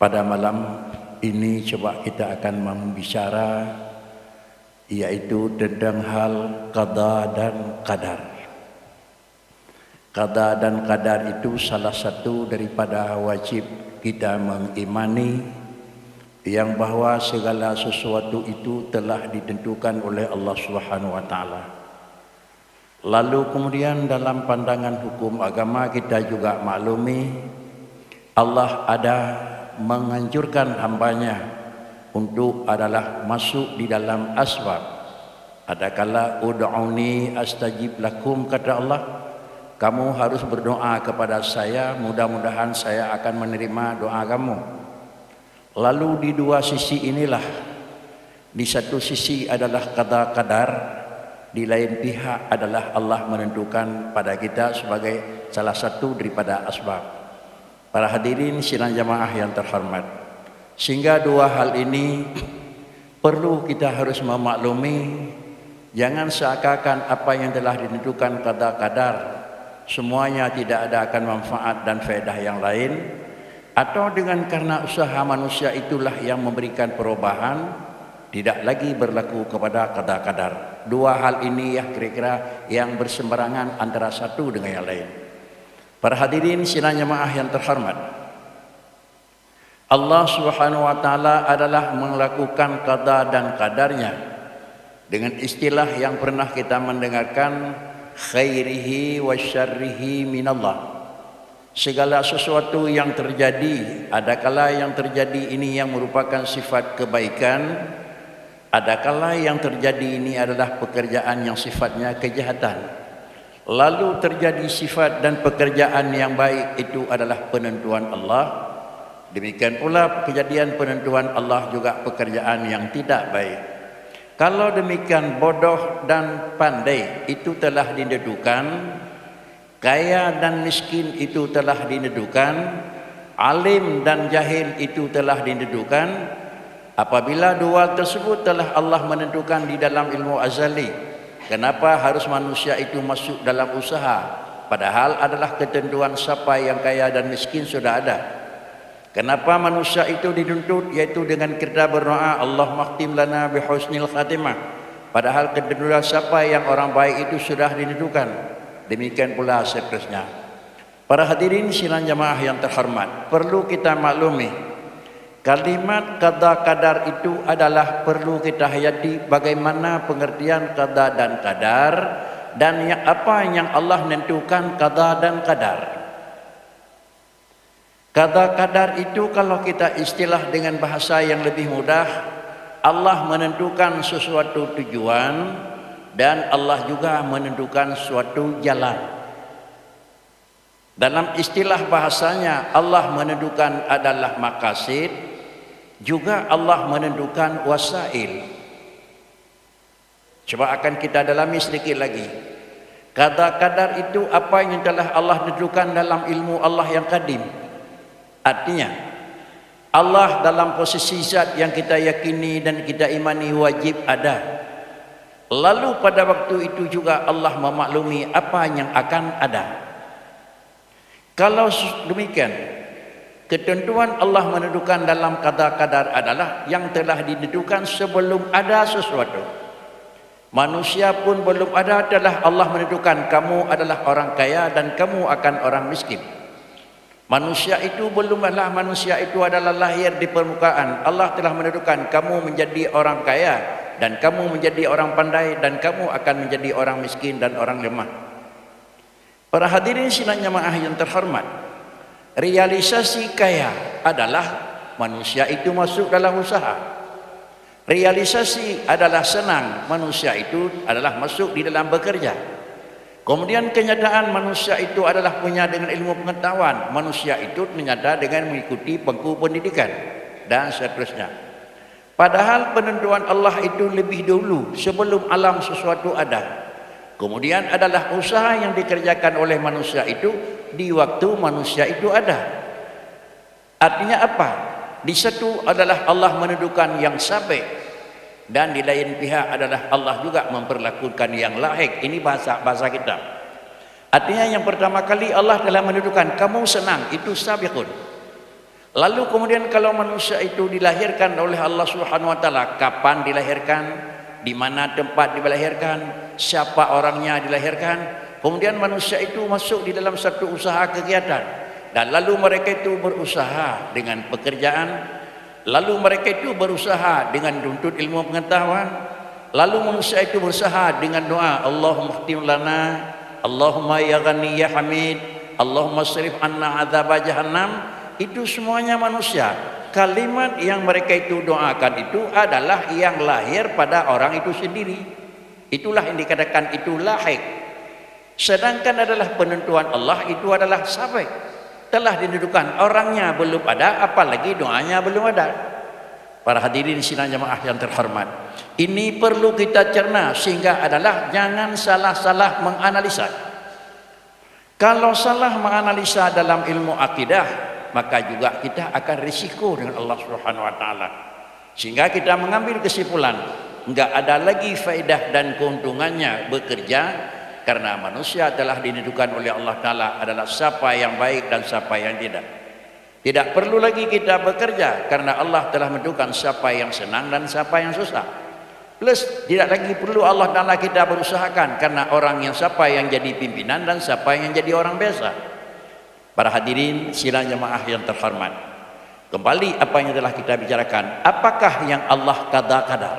Pada malam ini coba kita akan membicara yaitu tentang hal qada dan qadar. Qada dan qadar itu salah satu daripada wajib kita mengimani yang bahwa segala sesuatu itu telah ditentukan oleh Allah Subhanahu wa taala. Lalu kemudian dalam pandangan hukum agama kita juga maklumi Allah ada menganjurkan hambanya untuk adalah masuk di dalam asbab. Adakala ud'uni astajib lakum, kata Allah, kamu harus berdoa kepada saya, mudah-mudahan saya akan menerima doa kamu. Lalu di dua sisi inilah, di satu sisi adalah qada qadar, di lain pihak adalah Allah menentukan pada kita sebagai salah satu daripada asbab. Para hadirin sidang jamaah yang terhormat, sehingga dua hal ini perlu kita harus memaklumi. Jangan seakan-akan apa yang telah ditentukan qada qadar semuanya tidak ada akan manfaat dan faedah yang lain, atau dengan karena usaha manusia itulah yang memberikan perubahan, tidak lagi berlaku kepada qada qadar. Dua hal ini ya kira-kira yang bersembarangan antara satu dengan yang lain. Para hadirin sidang jamaah yang terhormat, Allah Subhanahu wa taala adalah melakukan qada dan qadarnya dengan istilah yang pernah kita mendengarkan, khairihi wa syarrihi minallah. Segala sesuatu yang terjadi, adakala yang terjadi ini yang merupakan sifat kebaikan, adakala yang terjadi ini adalah pekerjaan yang sifatnya kejahatan. Lalu terjadi sifat dan pekerjaan yang baik, itu adalah penentuan Allah. Demikian pula kejadian penentuan Allah juga pekerjaan yang tidak baik. Kalau demikian, bodoh dan pandai itu telah ditentukan, kaya dan miskin itu telah ditentukan, alim dan jahil itu telah ditentukan. Apabila dua tersebut telah Allah menentukan di dalam ilmu azali, kenapa harus manusia itu masuk dalam usaha? Padahal adalah ketentuan siapa yang kaya dan miskin sudah ada. Kenapa manusia itu dituntut yaitu dengan kita berdoa Allahumma khtim lana bihusnil khatimah? Padahal ketentuan siapa yang orang baik itu sudah ditentukan. Demikian pula seterusnya. Para hadirin sidang jamaah yang terhormat, perlu kita maklumi kalimat qada qadar itu adalah perlu kita hayati bagaimana pengertian qada dan qadar, dan yang apa yang Allah menentukan qada dan qadar. Qada qadar itu kalau kita istilah dengan bahasa yang lebih mudah, Allah menentukan sesuatu tujuan dan Allah juga menentukan suatu jalan. Dalam istilah bahasanya Allah menentukan adalah maqasid, juga Allah menentukan wasail. Coba akan kita dalami sedikit lagi. Qada qadar itu apa yang telah Allah tentukan dalam ilmu Allah yang kadim. Artinya Allah dalam posisi zat yang kita yakini dan kita imani wajib ada. Lalu pada waktu itu juga Allah memaklumi apa yang akan ada. Kalau demikian, ketentuan Allah menentukan dalam qada qadar adalah yang telah ditentukan sebelum ada sesuatu. Manusia pun belum ada, adalah Allah menentukan kamu adalah orang kaya dan kamu akan orang miskin. Manusia itu belumlah, manusia itu adalah lahir di permukaan. Allah telah menentukan kamu menjadi orang kaya dan kamu menjadi orang pandai dan kamu akan menjadi orang miskin dan orang lemah. Para hadirin sidang jamaah yang terhormat, realisasi kaya adalah manusia itu masuk dalam usaha. Realisasi adalah senang, manusia itu adalah masuk di dalam bekerja. Kemudian kenyataan manusia itu adalah punya dengan ilmu pengetahuan, manusia itu ternyata dengan mengikuti bangku pendidikan dan seterusnya. Padahal penentuan Allah itu lebih dulu sebelum alam sesuatu ada. Kemudian adalah usaha yang dikerjakan oleh manusia itu di waktu manusia itu ada. Artinya apa? Di satu adalah Allah menentukan yang sabik, dan di lain pihak adalah Allah juga memperlakukan yang laik. Ini bahasa kita. Artinya yang pertama kali Allah telah menentukan kamu senang, itu sabiqun. Lalu kemudian kalau manusia itu dilahirkan oleh Allah Subhanahu wa taala, kapan dilahirkan, di mana tempat dilahirkan, siapa orangnya dilahirkan, kemudian manusia itu masuk di dalam satu usaha kegiatan, dan lalu mereka itu berusaha dengan pekerjaan, lalu mereka itu berusaha dengan tuntut ilmu pengetahuan, lalu manusia itu berusaha dengan doa, Allahumma khtim lana, Allahumma ya ghani ya hamid, Allahumma srif anna adzab jahannam. Itu semuanya manusia. Kalimat yang mereka itu doakan itu adalah yang lahir pada orang itu sendiri. Itulah yang dikatakan itu lahik. Sedangkan adalah penentuan Allah itu adalah sabik. Telah ditentukan, orangnya belum ada, apalagi doanya belum ada. Para hadirin sidang jamaah yang terhormat, ini perlu kita cerna sehingga adalah jangan salah-salah menganalisa. Kalau salah menganalisa dalam ilmu akidah, maka juga kita akan risiko dengan Allah Subhanahu wa taala. Sehingga kita mengambil kesimpulan, enggak ada lagi faedah dan keuntungannya bekerja, karena manusia telah ditentukan oleh Allah taala adalah siapa yang baik dan siapa yang tidak. Tidak perlu lagi kita bekerja karena Allah telah menentukan siapa yang senang dan siapa yang susah. Plus tidak lagi perlu Allah taala kita berusahakan karena orang yang siapa yang jadi pimpinan dan siapa yang jadi orang biasa. Para hadirin sidang jamaah yang terhormat, kembali apa yang telah kita bicarakan, apakah yang Allah qada-qadar?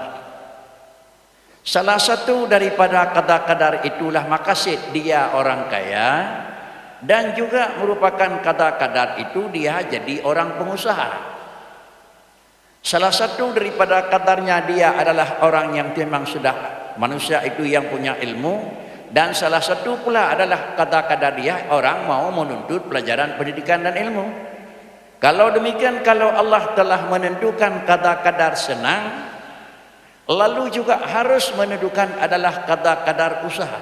Salah satu daripada qada-qadar itulah maqasid dia orang kaya, dan juga merupakan qada-qadar itu dia jadi orang pengusaha. Salah satu daripada qadarnya dia adalah orang yang memang sudah manusia itu yang punya ilmu. Dan salah satu pula adalah kata-kata dia orang mau menuntut pelajaran pendidikan dan ilmu. Kalau demikian, kalau Allah telah menentukan kata-kadar senang, lalu juga harus menentukan adalah kata-kadar usaha.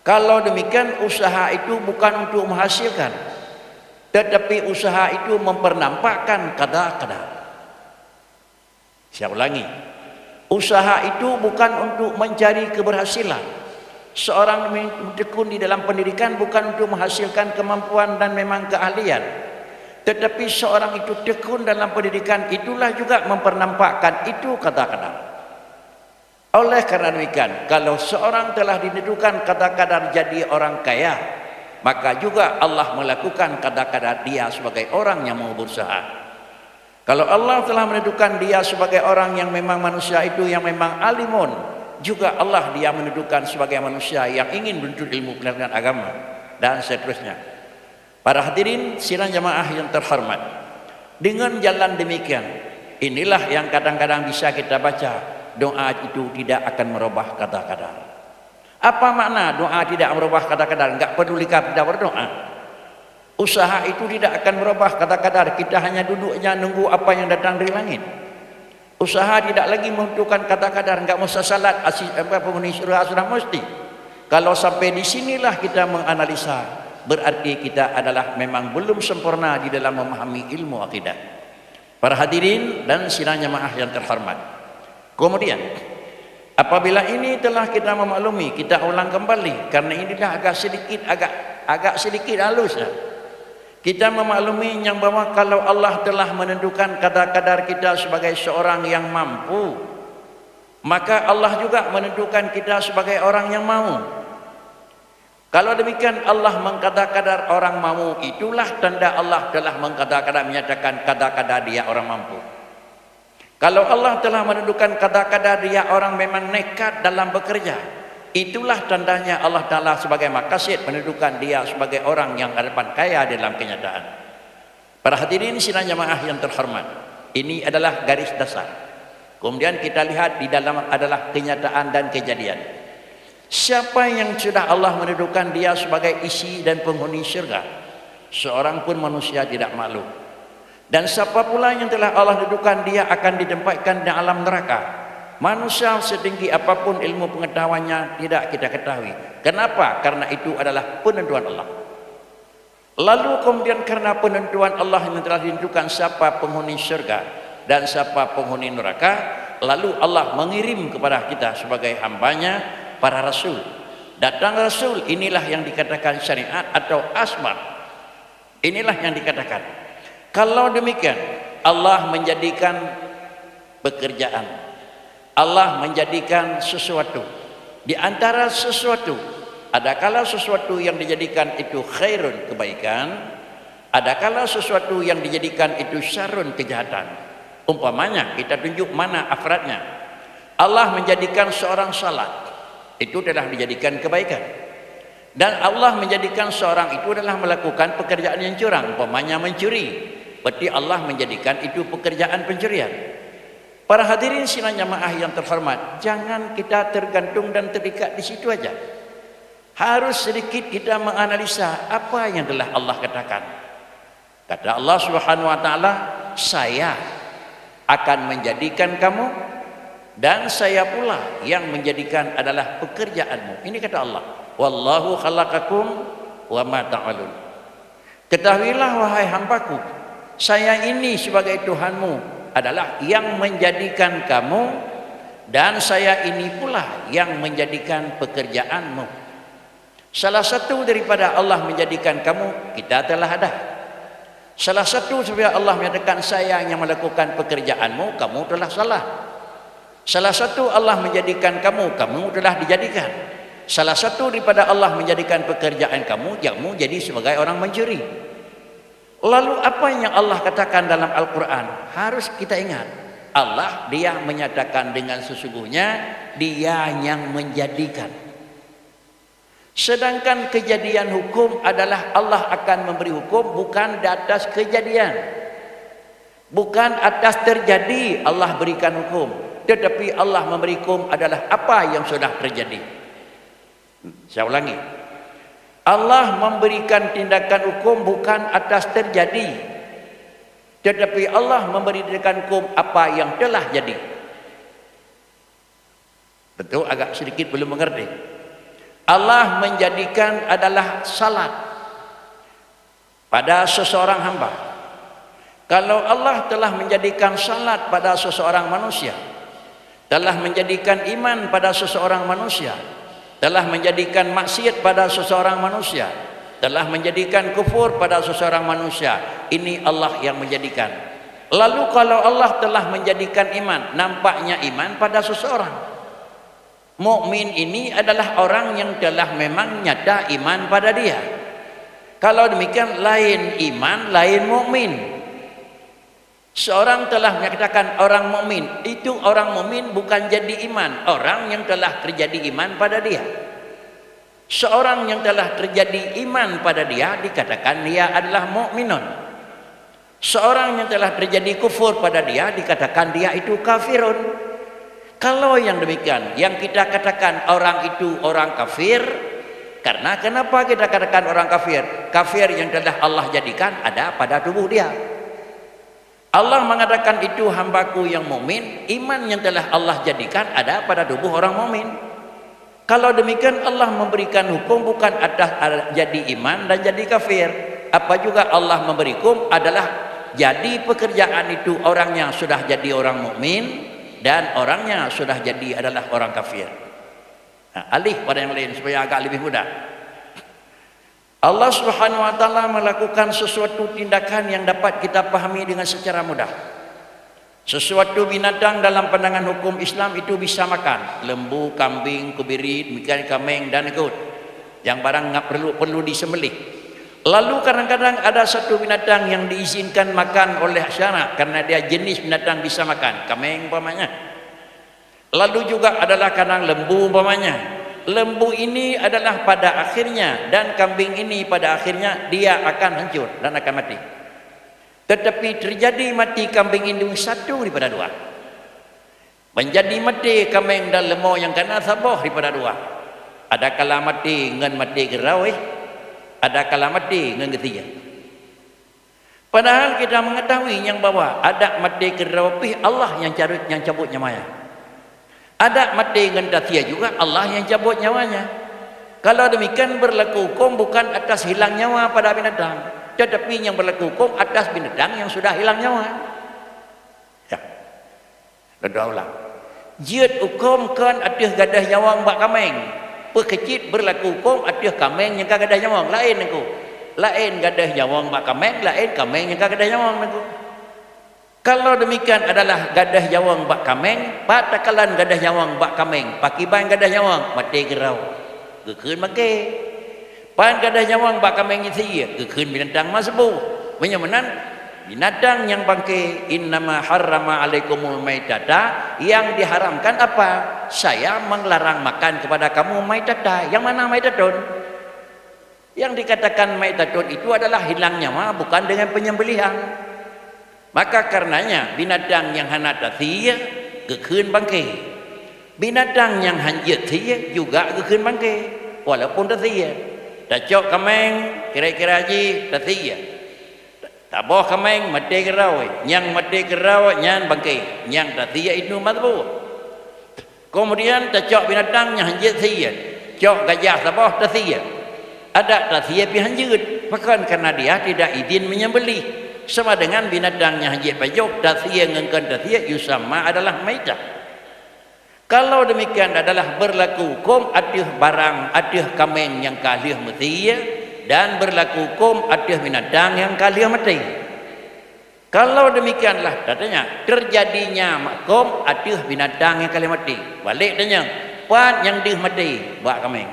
Kalau demikian, usaha itu bukan untuk menghasilkan, tetapi usaha itu mempernampakkan kata-kadar. Saya ulangi, usaha itu bukan untuk mencari keberhasilan. Seorang tekun di dalam pendidikan bukan untuk menghasilkan kemampuan dan memang keahlian, tetapi seorang itu tekun dalam pendidikan itulah juga mempernampakkan itu kata-kata. Oleh karena demikian, kalau seorang telah ditentukan kata-kata jadi orang kaya, maka juga Allah melakukan kata-kata dia sebagai orang yang mau berusaha. Kalau Allah telah menentukan dia sebagai orang yang memang manusia itu yang memang alimun, juga Allah dia menentukan sebagai manusia yang ingin menuntut ilmu pengetahuan agama dan seterusnya. Para hadirin sidang jamaah yang terhormat, dengan jalan demikian, inilah yang kadang-kadang bisa kita baca, doa itu tidak akan merubah kata-kata. Apa makna doa tidak merubah kata-kata? Enggak peduli kita berdoa. Usaha itu tidak akan merubah kata-kata. Kita hanya duduknya nunggu apa yang datang dari langit. Usaha tidak lagi membutuhkan kata-kata, enggak mesti salat penghuni surga sudah mesti. Kalau sampai di sinilah kita menganalisa, berarti kita adalah memang belum sempurna di dalam memahami ilmu akidah. Para hadirin dan sidang jamaah yang terhormat. Kemudian apabila ini telah kita memaklumi, kita ulang kembali karena inilah agak sedikit halus. Kita memaklumi yang bahwa kalau Allah telah menentukan kadar-kadar kita sebagai seorang yang mampu, maka Allah juga menentukan kita sebagai orang yang mau. Kalau demikian Allah mengkata-kadar orang mau, itulah tanda Allah telah mengkata-kadar menyatakan kata-kadar dia orang mampu. Kalau Allah telah menentukan kata-kadar dia orang memang nekat dalam bekerja, itulah tandanya Allah Ta'ala sebagai maqasid menentukan dia sebagai orang yang hadapan kaya dalam kenyataan. Para hadirin sidang jamaah yang terhormat, ini adalah garis dasar. Kemudian kita lihat di dalam adalah kenyataan dan kejadian. Siapa yang sudah Allah menentukan dia sebagai isi dan penghuni syurga, seorang pun manusia tidak maklum. Dan siapa pula yang telah Allah tentukan dia akan ditempatkan di alam neraka, manusia setinggi apapun ilmu pengetahuannya tidak kita ketahui. Kenapa? Karena itu adalah penentuan Allah. Lalu kemudian karena penentuan Allah yang telah ditentukan siapa penghuni syurga dan siapa penghuni neraka, lalu Allah mengirim kepada kita sebagai hambanya para rasul. Datang rasul, inilah yang dikatakan syariat atau asma. Inilah yang dikatakan. Kalau demikian, Allah menjadikan pekerjaan, Allah menjadikan sesuatu. Di antara sesuatu, adakala sesuatu yang dijadikan itu khairun, kebaikan, adakala sesuatu yang dijadikan itu syarrun, kejahatan. Umpamanya, kita tunjuk mana afradnya. Allah menjadikan seorang salat, itu adalah dijadikan kebaikan. Dan Allah menjadikan seorang itu adalah melakukan pekerjaan yang curang, umpamanya mencuri. Berarti Allah menjadikan itu pekerjaan pencurian. Para hadirin sidang jamaah yang terhormat, jangan kita tergantung dan terikat di situ aja. Harus sedikit kita menganalisa apa yang telah Allah katakan. Kata Allah Subhanahu wa taala, saya akan menjadikan kamu dan saya pula yang menjadikan adalah pekerjaanmu. Ini kata Allah. Wallahu khalaqakum wa ma ta'malun. Ketahuilah wahai hambaku, saya ini sebagai Tuhanmu adalah yang menjadikan kamu dan saya ini pula yang menjadikan pekerjaanmu. Salah satu daripada Allah menjadikan kamu, kita telah ada. Salah satu supaya Allah menyatakan saya yang melakukan pekerjaanmu, kamu telah salah. Salah satu Allah menjadikan kamu, kamu telah dijadikan. Salah satu daripada Allah menjadikan pekerjaan kamu jadi sebagai orang mencuri. Lalu apa yang Allah katakan dalam Al-Quran? Harus kita ingat, Allah dia menyatakan dengan sesungguhnya dia yang menjadikan. Sedangkan kejadian hukum adalah Allah akan memberi hukum bukan di atas kejadian, bukan atas terjadi Allah berikan hukum, tetapi Allah memberi hukum adalah apa yang sudah terjadi. Saya ulangi, Allah memberikan tindakan hukum bukan atas terjadi, tetapi Allah memberikan hukum apa yang telah jadi. Betul, agak sedikit belum mengerti. Allah menjadikan adalah salat pada seseorang hamba. Kalau Allah telah menjadikan salat pada seseorang manusia, telah menjadikan iman pada seseorang manusia, telah menjadikan maksiat pada seseorang manusia, telah menjadikan kufur pada seseorang manusia, ini Allah yang menjadikan. Lalu kalau Allah telah menjadikan iman, nampaknya iman pada seseorang. Mukmin ini adalah orang yang telah memang nyata iman pada dia. Kalau demikian, lain iman, lain mukmin. Seorang telah menyatakan orang mukmin, itu orang mukmin bukan jadi iman, orang yang telah terjadi iman pada dia. Seorang yang telah terjadi iman pada dia dikatakan dia adalah mukminun. Seorang yang telah terjadi kufur pada dia dikatakan dia itu kafirun. Kalau yang demikian, yang kita katakan orang itu orang kafir, karena kenapa kita katakan orang kafir? Kafir yang telah Allah jadikan ada pada tubuh dia. Allah mengatakan itu hambaku yang mukmin, iman yang telah Allah jadikan ada pada tubuh orang mukmin. Kalau demikian Allah memberikan hukum bukan atas jadi iman dan jadi kafir. Apa juga Allah memberi hukum adalah jadi pekerjaan itu orang yang sudah jadi orang mukmin dan orangnya sudah jadi adalah orang kafir. Nah, alih pada yang lain supaya agak lebih mudah. Allah Subhanahu wa taala melakukan sesuatu tindakan yang dapat kita pahami dengan secara mudah. Sesuatu binatang dalam pandangan hukum Islam itu bisa makan, lembu, kambing, kubirit, demikian kameng dan ikut. Yang barang nggak perlu disembelih. Lalu kadang-kadang ada satu binatang yang diizinkan makan oleh syarak karena dia jenis binatang bisa makan, kameng umpamanya. Lalu juga adalah kadang lembu umpamanya. Lembu ini adalah pada akhirnya dan kambing ini pada akhirnya dia akan hancur dan akan mati. Tetapi terjadi mati kambing ini satu daripada dua. Menjadi mati kambing dan lembu yang kena sabah daripada dua. Ada kala mati ngan mati gerawih, ada kala mati dengan ketiga. Padahal kita mengetahui yang bahwa ada mati gerawih Allah yang cabut nyawanya. Ada mati dengan tatia juga Allah yang cabut nyawanya. Kalau demikian berlaku hukum bukan atas hilang nyawa pada binatang, tetapi yang berlaku hukum atas binatang yang sudah hilang nyawa. Ya, kedua ulang. Jiat hukum kan atas gadah nyawa mbak kameng. Pekecit berlaku hukum atas kameng yang gadah nyawa lain aku. lain gadah nyawang bak kameng, lain kameng yang gadah nyawang lagu. Kalau demikian adalah gadah nyawang bak kameng, patakalan gadah nyawang bak kameng, pakiban gadah nyawang mati gerau. Gekeun make. Pan gadah nyawang bak kameng isi, gekeun binatang masbuh. Menyamanan binatang yang bangke innama harrama alaikumul maitata, yang diharamkan apa? Saya melarang makan kepada kamu maitata. Yang mana maitatun? Yang dikatakan maitatun itu adalah hilang nyawa, bukan dengan penyembelihan. Maka karenanya binatang yang hana tasiyah gekeun bangke. Binatang yang hanjit tasiyah juga gekeun bangke walaupun tasiyah. Dacok kameng kira-kira haji tasiyah. Taboh kameng mati gerau, yang mati gerau nyan bangke, yang tasiyah itu madbu. Kemudian dacok binatang yang hanjit tasiyah. Cok gajah taboh tasiyah. Ada tasiyah pi hanjit, bahkan karena dia tidak izin menyembelih. Sama dengan binatang yang hajit pajok, tasiyah ngengkan tasiyah yusamma adalah maitah. Kalau demikian adalah berlaku hukum atih barang atih kameng yang kalih mati, dan berlaku hukum atih binatang yang kalih mati. Kalau demikianlah katanya terjadinya makom atih binatang yang kalih mati. Balik tanya, pat yang dih mati bak kameng,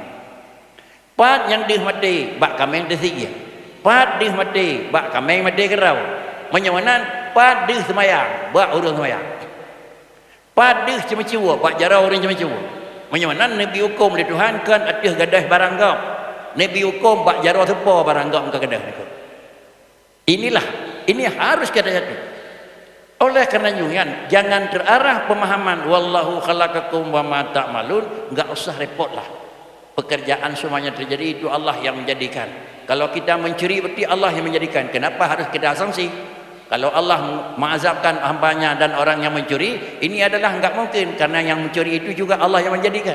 pat yang dih mati bak kameng tasiyah. Pat dih mati bak kameng mati gerau. Menyamanan pat dih semayang bak urang semayang. Pat dih cuma-cuma bak jarau orang cuma-cuma. Menyamanan Nabi hukum di Tuhan kan atih gadah barang gam. Nabi hukum bak jarau sepa barang gam ke gadah. Ini harus kita jatuh. Oleh kerana nyungan, jangan terarah pemahaman wallahu khalaqakum wa ma ta'malun, enggak usah repotlah. Pekerjaan semuanya terjadi itu Allah yang menjadikan. Kalau kita mencuri berarti Allah yang menjadikan. Kenapa harus kita asumsi? Kalau Allah mengazabkan hambanya dan orang yang mencuri, ini adalah enggak mungkin karena yang mencuri itu juga Allah yang menjadikan.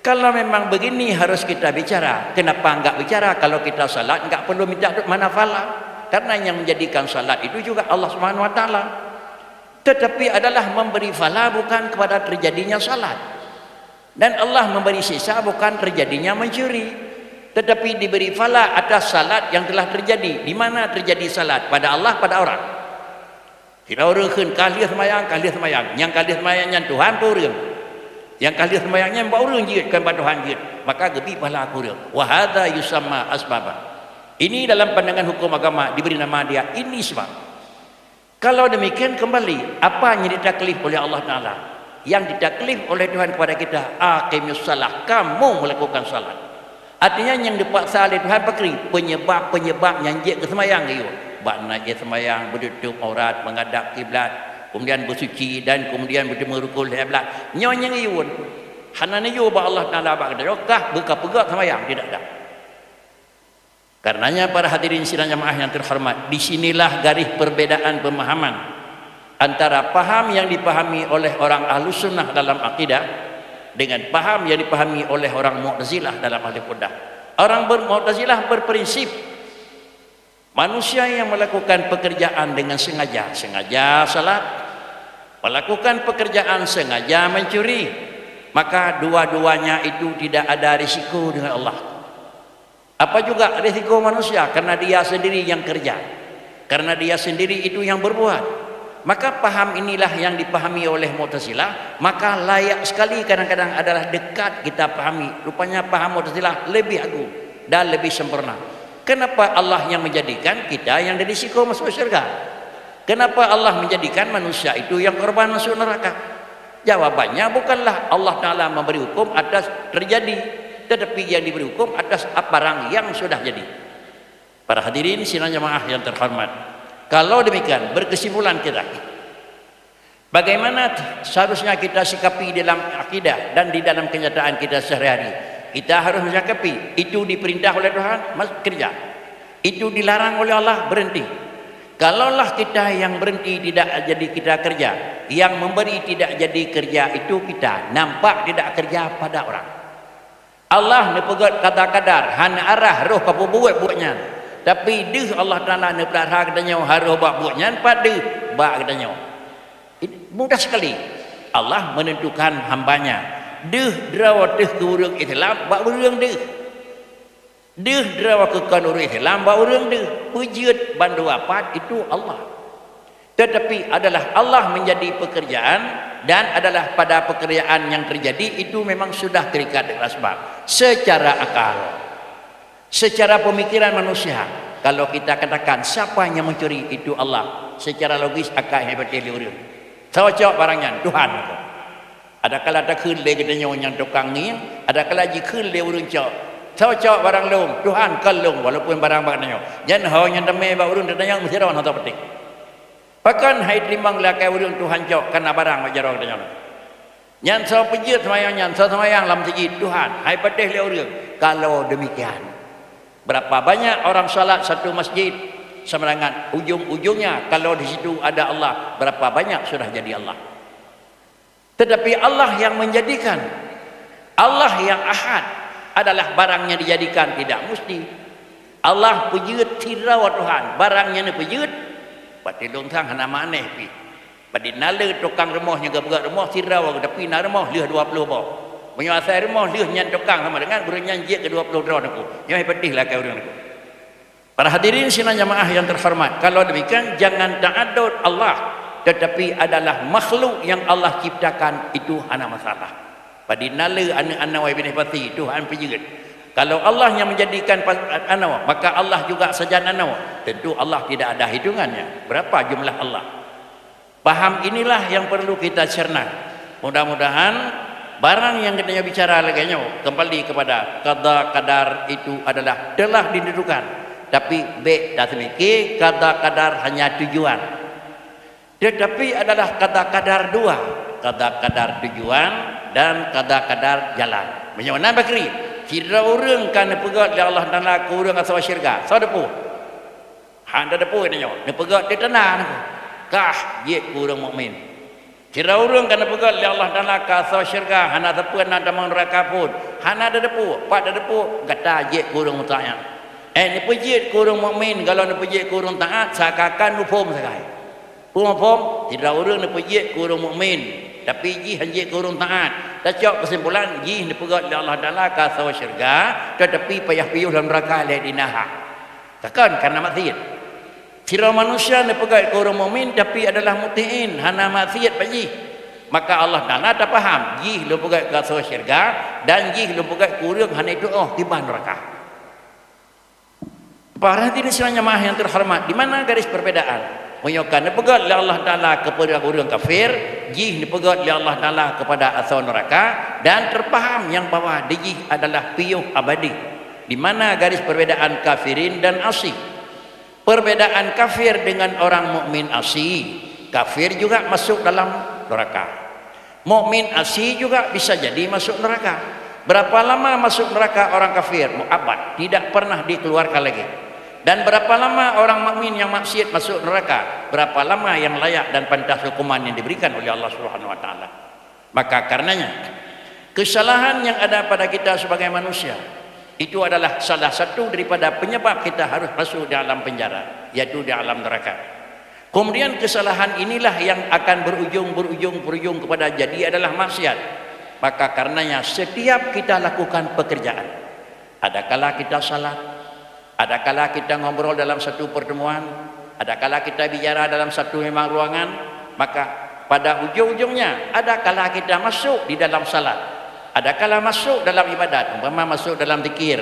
Kalau memang begini harus kita bicara. Kenapa enggak bicara? Kalau kita salat enggak perlu minta mana fala. Karena yang menjadikan salat itu juga Allah Subhanahu wa taala. Tetapi adalah memberi fala bukan kepada terjadinya salat. Dan Allah memberi sisa bukan terjadinya mencuri. Tetapi diberi fala atas salat yang telah terjadi. Di mana terjadi salat? Pada Allah, pada orang. Kita orang kalih semayang, yang kalih semayangnya Tuhan pun orang. Yang kalih semayangnya mbak orang jid kan pada Tuhan jid. Maka gebi pahala aku orang. Wa hadza yusamma asbaba. Ini dalam pandangan hukum agama diberi nama dia ini sebab. Kalau demikian kembali, apa yang ditaklif oleh Allah Taala? Yang ditaklif oleh Tuhan kepada kita, aqimus salah, kamu melakukan salat. Artinya yang dipaksa oleh Tuhan pakri penyebab yang jek ke semayang itu. Bakna je semayang, berduduk aurat, menghadap kiblat, kemudian bersuci dan kemudian bertemu rukul kiblat. Nyonya iun. Hanan yo ba Allah Taala ba kah buka pegak semayang tidak ada. Karenanya para hadirin sidang jamaah yang terhormat, di sinilah garis perbedaan pemahaman antara paham yang dipahami oleh orang Ahlus Sunnah dalam akidah dengan paham yang dipahami oleh orang Mu'tazilah dalam ahli quddah. Orang Mu'tazilah berprinsip manusia yang melakukan pekerjaan dengan sengaja salat, melakukan pekerjaan sengaja mencuri, maka dua-duanya itu tidak ada risiko dengan Allah. Apa juga risiko manusia? Karena dia sendiri yang kerja, karena dia sendiri itu yang berbuat. Maka paham inilah yang dipahami oleh Mu'tazilah. Maka layak sekali kadang-kadang adalah dekat kita pahami. Rupanya paham Mu'tazilah lebih agung dan lebih sempurna. Kenapa Allah yang menjadikan kita yang berisiko masuk syurga? Kenapa Allah menjadikan manusia itu yang korban masuk neraka? Jawabannya bukanlah Allah Ta'ala memberi hukum atas terjadi, tetapi yang diberi hukum atas barang yang sudah jadi. Para hadirin sidang jamaah yang terhormat, kalau demikian berkesimpulan kita, bagaimana seharusnya kita sikapi dalam akidah dan di dalam kenyataan kita sehari-hari? Kita harus menyikapi itu diperintah oleh Tuhan, kerja. Itu dilarang oleh Allah, berhenti. Kalaulah kita yang berhenti tidak jadi kita kerja, yang memberi tidak jadi kerja, itu kita nampak tidak kerja pada orang. Allah nepegat kata kadar, hana arah roh kapu buat-buatnya. Tapi deh Allah Ta'ala ne pelihara katanya haruh bak buatnya pada bak katanya. Mudah sekali Allah menentukan hambanya. Deh derawat deh ke urang Islam bak urang deh. Dia derawakan orang Islam ba orang dia pujud bandu apat itu Allah. Tetapi adalah Allah menjadi pekerjaan dan adalah pada pekerjaan yang terjadi itu memang sudah terikat dengan sebab secara akal, secara pemikiran manusia. Kalau kita katakan siapa yang mencuri itu Allah, secara logis akal hebat dia orang. Tahu cak barangnya Tuhan. Ada kala tak khun le kita yang tukang ni, ada kala ji khun le urang cak. Tahu cak barang long Tuhan kalung walaupun barang barangnya. Jangan hau yang demi ba urang datang mesti rawan atau petik. Bahkan hai timbang lakai urang Tuhan cak karena barang majarong datang. Yang so pejit semayang yang so semayang lam sejid Tuhan hai pedih le urang. Kalau demikian berapa banyak orang salat satu masjid semerangan ujung-ujungnya kalau di situ ada Allah berapa banyak sudah jadi Allah. Tetapi Allah yang menjadikan, Allah yang ahad adalah barangnya dijadikan tidak mesti. Allah pejut tirau Tuhan barangnya ni pejut pati long thang hana maneh pi. Padi nale tukang remohnya gabak remoh tirau tapi na remoh leh 20 bah. Menyuasai remoh leh nyan tukang sama dengan guru nyanjik ke 20 dron aku. Nyai pedihlah kau orang aku. Para hadirin sidang jamaah yang terhormat, kalau demikian jangan ta'addud Allah, tetapi adalah makhluk yang Allah ciptakan itu hana masalah. Padi nale anak-anak wai bineh pati Tuhan pejut. Kalau Allah yang menjadikan anak, maka Allah juga saja anak. Tentu Allah tidak ada hitungannya. Berapa jumlah Allah? Paham inilah yang perlu kita cerna. Mudah-mudahan barang yang kita bicara lagi kembali kepada qada qadar itu adalah telah ditentukan. Tapi baik tak semiki qada qadar hanya tujuan. Tetapi adalah qada qadar dua, qada qadar tujuan dan qada qadar jalan. Menyana bakri, kira orang kan pegat oleh Allah Taala ke orang asal syurga. So depu. Handa depu ni nyo. Ne pegat di tanah ni. Kah ye orang mukmin. Kira orang kan pegat oleh Allah Taala ke asal syurga, hana depu hana damang neraka pun. Hana ada depu, pak ada depu kata ye orang mutaat. Ni pejit ke orang mukmin, kalau ni pejit ke orang taat sakakan upom sakai. Upom tidak orang ni pejit ke orang mukmin, tapi ji hanjit ke orang taat. Tacok kesimpulan ji ni pegat oleh Allah Taala ke asal syurga, tetapi payah-payuh dalam neraka le dinaha. Takkan karena maksiat. Kira manusia ni pegat ke orang mukmin tapi adalah mutiin, hana maksiat pak ji. Maka Allah Taala tak faham ji lu pegat ke asal syurga dan ji lu pegat ke orang hana itu tiba neraka. Para hadirin sekalian jemaah yang terhormat, di mana garis perbedaan? Menyokan dipegat oleh Allah Taala kepada orang kafir, jih dipegat oleh Allah Taala kepada asal neraka, dan terpaham yang bahwa jih adalah piyuh abadi. Di mana garis perbedaan kafirin dan asi? Perbedaan kafir dengan orang mukmin asi, kafir juga masuk dalam neraka. Mukmin asi juga bisa jadi masuk neraka. Berapa lama masuk neraka orang kafir? Mu'abad, tidak pernah dikeluarkan lagi. Dan berapa lama orang mukmin yang maksiat masuk neraka? Berapa lama yang layak dan pantas hukuman yang diberikan oleh Allah Subhanahu wa taala? Maka karenanya kesalahan yang ada pada kita sebagai manusia itu adalah salah satu daripada penyebab kita harus masuk di alam penjara, yaitu di alam neraka. Kemudian kesalahan inilah yang akan berujung kepada jadi adalah maksiat. Maka karenanya setiap kita lakukan pekerjaan, adakala kita salat, adakala kita ngobrol dalam satu pertemuan, adakala kita bicara dalam satu memang ruangan, maka pada ujung-ujungnya adakala kita masuk di dalam salat, adakala masuk dalam ibadat, umpama masuk dalam zikir,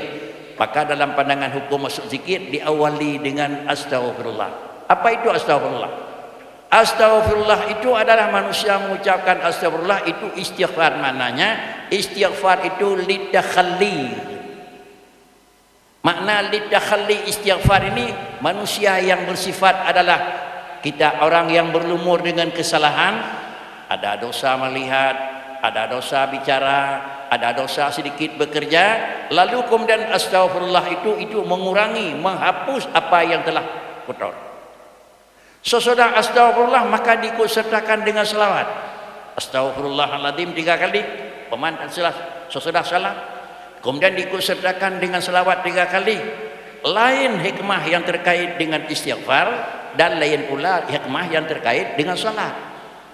maka dalam pandangan hukum masuk zikir diawali dengan astaghfirullah. Apa itu astaghfirullah? Astaghfirullah itu adalah manusia mengucapkan astaghfirullah itu istighfar. Maknanya istighfar itu litakhalli. Makna litakhalli istighfar ini manusia yang bersifat adalah kita orang yang berlumur dengan kesalahan, ada dosa melihat, ada dosa bicara, ada dosa sedikit bekerja, lalu kemudian astaghfirullah itu mengurangi, menghapus apa yang telah kotor. Sesudah astaghfirullah maka diikutsertakan dengan selawat. Astaghfirullahaladzim 3 kali, pemantan sesudah salat. Kemudian diikutsertakan dengan selawat 3 kali. Lain hikmah yang terkait dengan istighfar dan lain pula hikmah yang terkait dengan salat.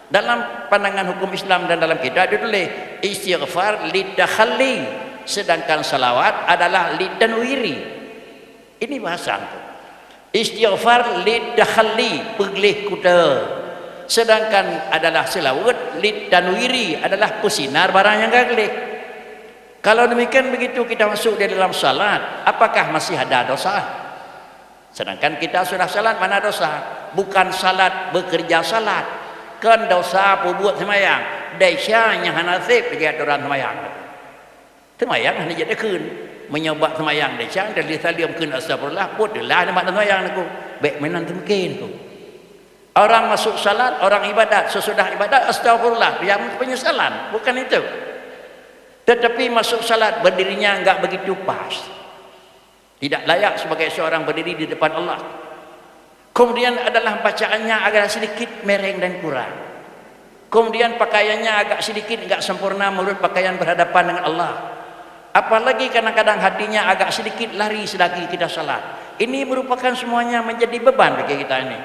Dalam pandangan hukum Islam dan dalam kitab ditulis istighfar litakhalli, sedangkan salawat adalah litanwiri. Ini bahasa itu. Istighfar lidakhalli, peglih kuda. Sedangkan adalah selawat litanwiri, adalah pesinar barang yang gaglih. Kalau demikian begitu kita masuk di dalam salat, apakah masih ada dosa? Sedangkan kita sudah salat, mana dosa? Bukan salat bekerja salat. Kan dosa apa buat semayang? Dasyanya hanasib dia orang semayang. Semayang hanya jadi kun menyebab semayang dasyang dan disaliumkeun astagfirullah putlah nama semayang aku. Baik menan mungkin tu. Orang masuk salat, orang ibadat, sesudah ibadat astagfirullah, dia penyesalan, bukan itu. Tetapi masuk salat berdirinya enggak begitu pas. Tidak layak sebagai seorang berdiri di depan Allah. Kemudian adalah bacaannya agak sedikit mereng dan kurang. Kemudian pakaiannya agak sedikit enggak sempurna menurut pakaian berhadapan dengan Allah. Apalagi kadang-kadang hatinya agak sedikit lari selagi kita salat. Ini merupakan semuanya menjadi beban bagi kita ini.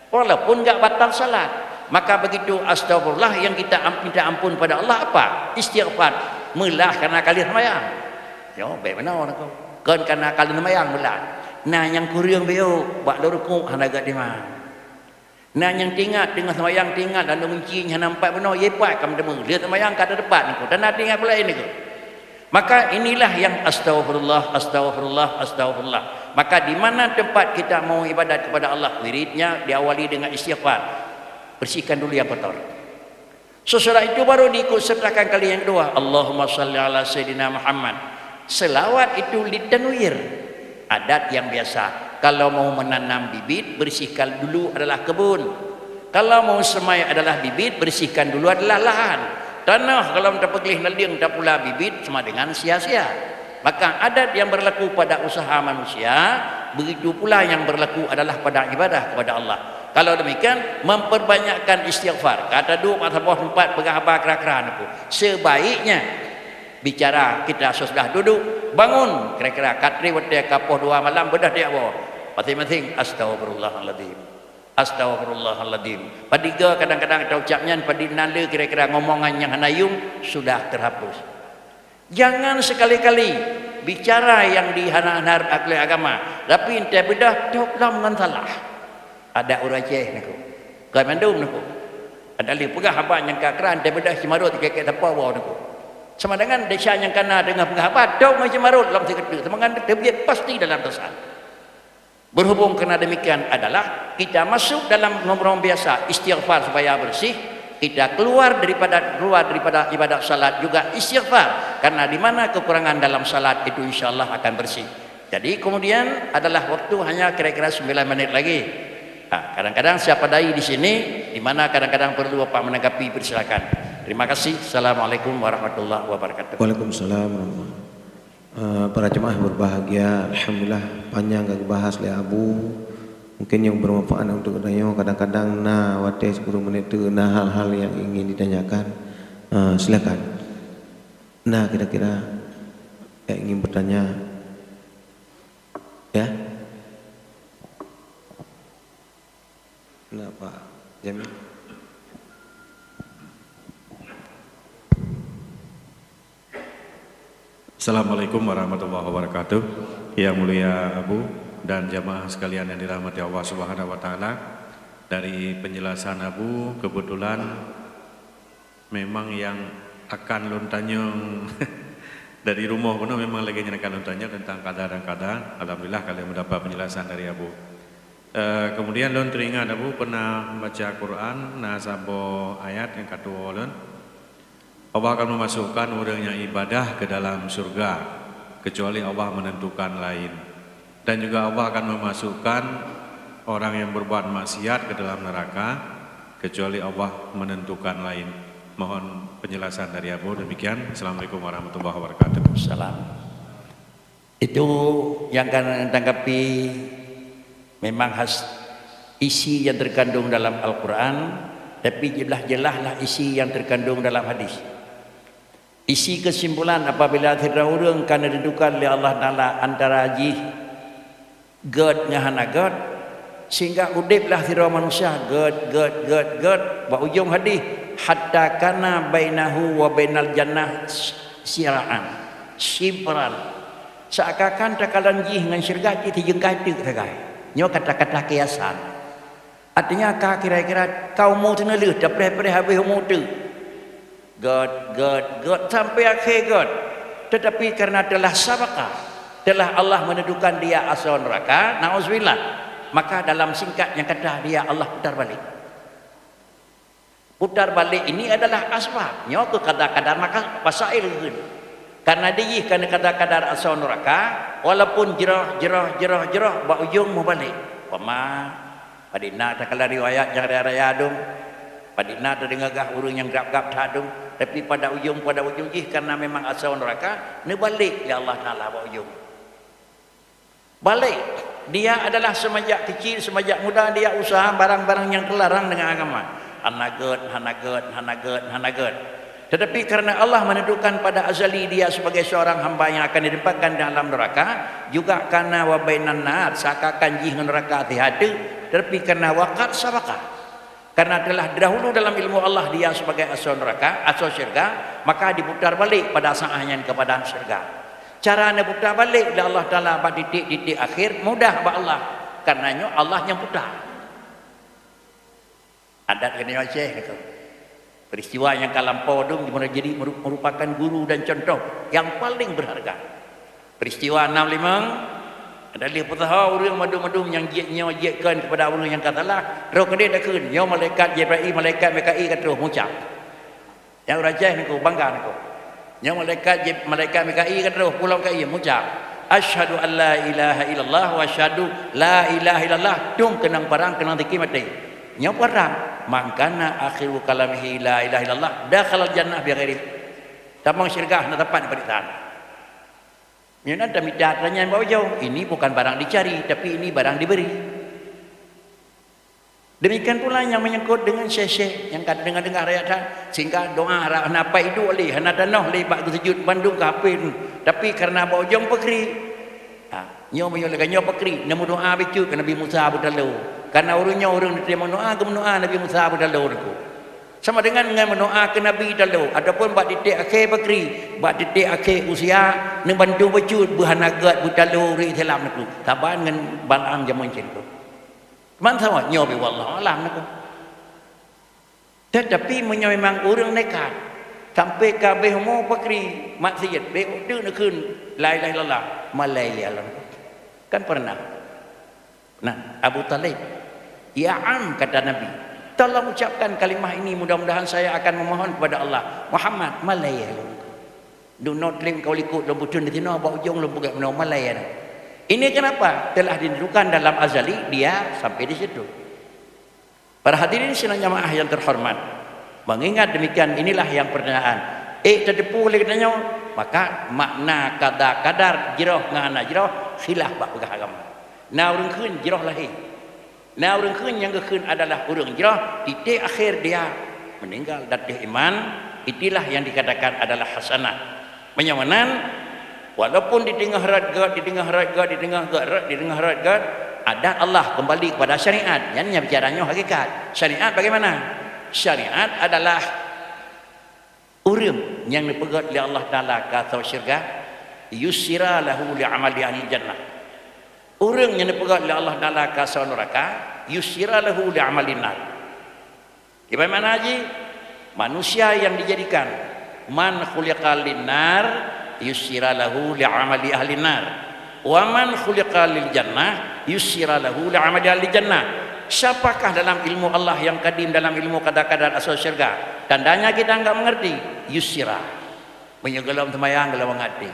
Walaupun enggak batal salat, maka begitu astagfirullah yang kita minta ampun pada Allah apa? Istighfar. Melah karena kali semayang. Yo, baik benar aku. Kan karena kali semayang melah. Nah yang kurang beo, bak lorukuk hanaga di mana? Nah yang tinggal dengan semayang tinggal dan mencinya nampak benar yepat kam demu. Dia semayang kat depan niku dan ada ingat pula ini niku. Maka inilah yang astagfirullah, astagfirullah, astagfirullah. Maka di mana tempat kita mau ibadat kepada Allah, wiridnya diawali dengan istighfar. Bersihkan dulu yang kotor. Sesudah itu baru diikut sertakan kali yang kedua. Allahumma salli ala Sayyidina Muhammad. Selawat itu litanwir. Adat yang biasa. Kalau mau menanam bibit, bersihkan dulu adalah kebun. Kalau mau semai adalah bibit, bersihkan dulu adalah lahan. Tanah kalau tak pergi naliang tak pula bibit sama dengan sia-sia. Maka adat yang berlaku pada usaha manusia, begitu pula yang berlaku adalah pada ibadah kepada Allah. Kalau demikian, memperbanyakkan istighfar. Kata dua, kata bawah tempat, pegah-pegah kerak-kerak aku. Sebaiknya, bicara kita sesudah duduk, bangun. Kira-kira katri waktu kapoh 2 malam, bedah dia bawah. Masing-masing, astagfirullahaladzim. Astagfirullahaladzim. Padiga kadang-kadang kita ucapnya, padinala kira-kira ngomongan yang hanayung, sudah terhapus. Jangan sekali-kali bicara yang dihanar akli agama. Tapi entah bedah, coklah dengan salah. Ada uraceh niku. Kau mandum niku. Ada li pegah apa yang kakran entah bedah cimarut kek apa bawa niku. Sama dengan desa yang kena dengan pegah apa, dau macam cimarut dalam sekedu. Sama dengan dia pasti dalam dosa. Berhubung kerana demikian adalah kita masuk dalam ngobrol biasa istighfar supaya bersih. Kita keluar daripada ibadat salat juga istighfar karena di mana kekurangan dalam salat itu insyaallah akan bersih. Jadi kemudian adalah waktu hanya kira-kira 9 menit lagi. Kadang-kadang siapa dai di sini di mana kadang-kadang perlu Bapak menanggapi, persilakan. Terima kasih. Assalamualaikum warahmatullahi wabarakatuh. Waalaikumsalam warahmatullahi. Para jemaah berbahagia, alhamdulillah panjang gak bahas oleh Abu. Mungkin yang bermanfaat untuk kita. Kadang-kadang wate 10 menit itu hal-hal yang ingin ditanyakan. Silakan. Kira-kira yang ingin bertanya, ya. Pak Jamil. Assalamualaikum warahmatullahi wabarakatuh. Yang mulia Abu dan jamaah sekalian yang dirahmati Allah Subhanahu wa taala. Dari penjelasan Abu, kebetulan memang yang akan lontanyong dari rumah pun memang lagi nyenakan lontanya tentang kadar dan kadar. Alhamdulillah kalian mendapat penjelasan dari Abu. Kemudian lon teringat Abu pernah membaca Quran sabo ayat yang kedua lon. Allah akan memasukkan orangnya ibadah ke dalam surga kecuali Allah menentukan lain. Dan juga Allah akan memasukkan orang yang berbuat maksiat ke dalam neraka kecuali Allah menentukan lain. Mohon penjelasan dari Abu. Demikian. Assalamualaikum warahmatullahi wabarakatuh. Salam. Itu yang akan tanggapi memang isi yang terkandung dalam Al-Quran, tapi jelas-jelaslah isi yang terkandung dalam hadis. Isi kesimpulan apabila tidak urang kan ditentukan oleh Allah Taala antara haji god ngahana god sehingga udiplah sira manusia god ba ujung hadis hatta kana bainahu wa bainal jannah siraan Shibran. Seakan-akan takalan jih dengan syurga kita jengkati ragai. Nyo kata-kata kiasan. Artinya kira-kira kau mau tenelu dapre habis mau tu. God sampai akhir God. Tetapi karena telah sabaka, telah Allah menentukan dia asal neraka, nauzubillah, maka dalam singkatnya kata dia Allah putar balik. Putar balik ini adalah asbab. Nyo ke kadar-kadar maka wasail keun. Karena dia kana kadar-kadar asal neraka, walaupun jerah ba ujung mau balik. Pama padina tak kala riwayat yang raya dum. Padina terdengagah urang yang gap-gap tadum. Tapi pada ujung karena memang asal neraka, ni balik ya Allah Taala bawa ujung. Balik. Dia adalah semenjak kecil, semenjak muda dia usaha barang-barang yang terlarang dengan agama. Hanaget. Tetapi karena Allah menentukan pada azali dia sebagai seorang hamba yang akan ditempatkan dalam neraka, juga karena wa bainan nar, seakan jih neraka hati-hati, tetapi karena waqat sabaqah. Karena telah dahulu dalam ilmu Allah dia sebagai asal neraka, asal syurga, maka diputar balik pada saatnya kepada syurga. Cara nak putar balik dari Allah Taala pada titik akhir mudah bagi Allah. Karenanya Allah yang putar. Adat kena Aceh itu. Peristiwa yang kalampau itu jadi merupakan guru dan contoh yang paling berharga. Peristiwa 65 adalah putaha orang madu-madu yang jiatkan kepada orang yang katalah roh kedai dah kun nyo malaikat Jibril malaikat Mikail kata roh muncak yang rajah niku bangga niku nyo malaikat Mikail kata roh pulau kai muncak asyhadu an la ilaha illallah wa asyhadu la ilaha illallah tung kenang parang kenang tiki mati nyo parang mangkana akhiru kalamihi la ilaha illallah dakhala jannah bi ghairi tamang syirkah na tepat pada sana. Yang ada midatanya yang bawa jauh. Ini bukan barang dicari, tapi ini barang diberi. Demikian pula yang menyangkut dengan syekh-syekh yang kata dengar ayat sehingga doa hana apa itu oleh hana tanah lebat ke sujud Bandung kapin. Tapi karena bawa jauh pekri. Nyo menyolakan nyo pekri. Namu doa bicu ke Nabi Musa berdalu. Karena orang diterima doa ke doa Nabi Musa berdalu. Sama dengan mendoa ke Nabi dalu ataupun bak titik akhir bakri bak titik akhir usiaនឹងបន្ទូបជូតបើណាកើតបុតលូរីthế làm itu taban dengan balang zaman itu man sama nyobi wallah alam itu tetapi memang orang nekat sampai kabeh mau bakri maksiat be tu nak kun la ilaha illallah malaya kan pernah nah Abu Talib ya am kata Nabi tolong ucapkan kalimah ini mudah-mudahan saya akan memohon kepada Allah Muhammad malaya do not claim kau ikut lembutun di sini bawa ujung lembut menau malaya ini kenapa telah ditentukan dalam azali dia sampai di situ. Para hadirin sidang jamaah yang terhormat, mengingat demikian inilah yang pertanyaan terdepu oleh katanya maka makna kadar jirah ngana jirah khilaf bak agama na urang keun jirah lahir. Nah orang keun yang keun adalah orang jirah titik akhir dia meninggal datih iman itulah yang dikatakan adalah hasanah menyamanan walaupun di tengah radgat adat Allah kembali kepada syariat yang bicaranya hakikat syariat bagaimana syariat adalah orang yang dipegat oleh Allah Ta'ala kata syurga yusira lahu li amali ahli jannah. Orang yang dipegat oleh Allah Ta'ala kasar neraka yusira lahu li amalin nar. Bagaimana haji? Manusia yang dijadikan man khuliqa lin nar yusira lahu li amali ahli nar. Wa man khuliqa lil jannah yusira lahu li amali ahli jannah. Siapakah dalam ilmu Allah yang kadim dalam ilmu kadar-kadar asal syurga? Tandanya kita enggak mengerti. Yusira. Menyegelam temayang gelam mengerti.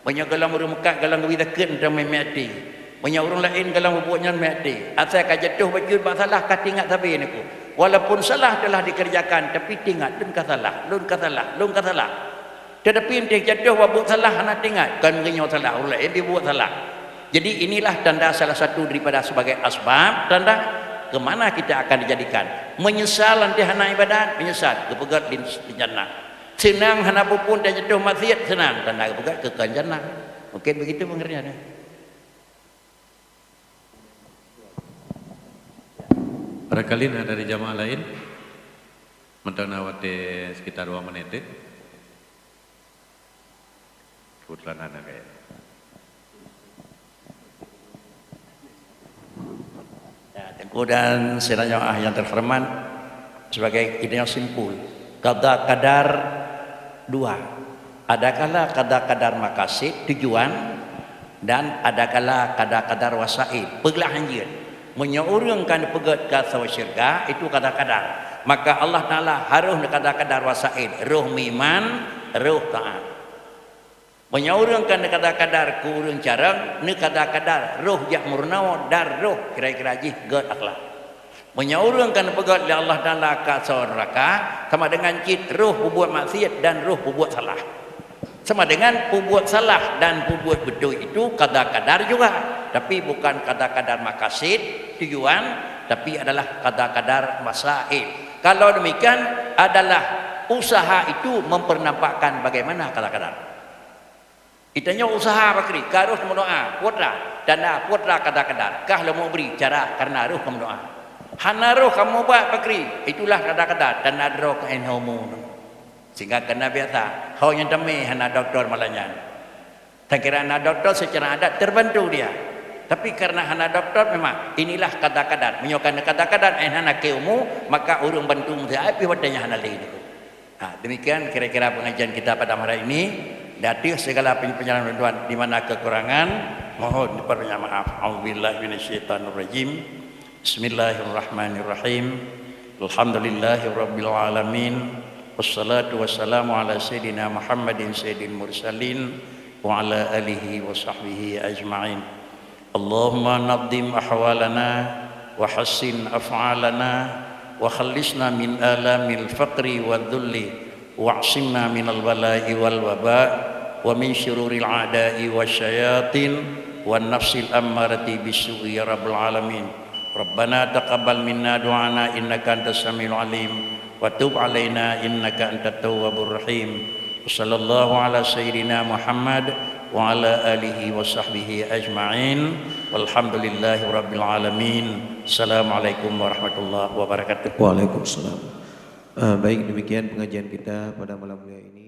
Menyegelam rumekak gelam widakeun ramai mati. Banyak orang lain kalau membuatnya mati. Asal jatuh baju bak salah kat ingat tapi niku. Walaupun salah telah dikerjakan tapi ingat lun ka salah. Tetapi dia jatuh buat salah anak ingat kan ngenyo salah orang lain dia buat salah. Jadi inilah tanda salah satu daripada sebagai asbab tanda ke mana kita akan dijadikan. Menyesal nanti hana ibadat, menyesal kepegat di jannah. Senang hana pun dia jatuh maksiat senang tanda kepegat ke jannah. Mungkin begitu pengertiannya. Barangkali dari jamaah lain mentana wate sekitar 2 menit. kebetulan anak kayak. Ya, Tengku dan Sirajamaah yang terhormat, sebagai ide yang simpul, qada qadar dua. Adakala qada qadar maqasid tujuan, dan adakala qada qadar wasail pegelahanjian. Menyeurungkan pegat ke syurga itu qada qadar. Maka Allah Taala harus qada qadar wasail, ruh miman, ruh taat. Menyaurungkan kadar-kadar kurung carang, ni kadar-kadar roh jak murnawa dar roh kira-kira jih god akhlak. Menyaurungkan pegat li Allah Taala ka neraka sama dengan cit roh berbuat maksiat dan roh berbuat salah. Sama dengan berbuat salah dan berbuat betul itu kadar-kadar juga, tapi bukan kadar-kadar maqasid tujuan, tapi adalah kadar-kadar masail. Kalau demikian adalah usaha itu mempernampakkan bagaimana kadar-kadar. Itanya usaha bakri, harus berdoa, putra dan putra kadar-kadar. Kah lo mau beri cara karena roh kamu doa. Hana roh kamu buat bakri, itulah kadar-kadar dan adro kain homo. Sehingga kena biasa, kau yang demi hana doktor malahnya. Tak kira hana doktor secara adat terbantu dia. Tapi karena hana doktor memang inilah kadar-kadar. Menyokan kadar-kadar hana keumu, maka urung bantu saya api wadanya hana lain. Nah, demikian kira-kira pengajian kita pada hari ini. Datih segala penjelasan tuan di mana kekurangan mohon diperbanyak maaf. Auzubillahi minasyaitonirrajim. Bismillahirrahmanirrahim. Alhamdulillahirabbil alamin. Wassalatu wassalamu ala sayidina Muhammadin sayyidil mursalin wa ala alihi wa sahbihi ajma'in. Allahumma naddim ahwalana wa hassin af'alana wa khallisna min alamil faqri wal dhulli wa'simna minal bala'i wal waba' wa min syururil a'da'i wasyayatin wan nafsil ammarati bisu'i ya rabbal alamin. Rabbana taqabbal minna du'ana innaka antas samiul alim wa tub alaina innaka antat tawwabur rahim. Sallallahu ala sayyidina Muhammad wa ala alihi wa sahbihi ajma'in walhamdulillahi rabbil alamin. Assalamualaikum warahmatullahi wabarakatuh. Waalaikumsalam. Baik, demikian pengajian kita pada malam mulia ini.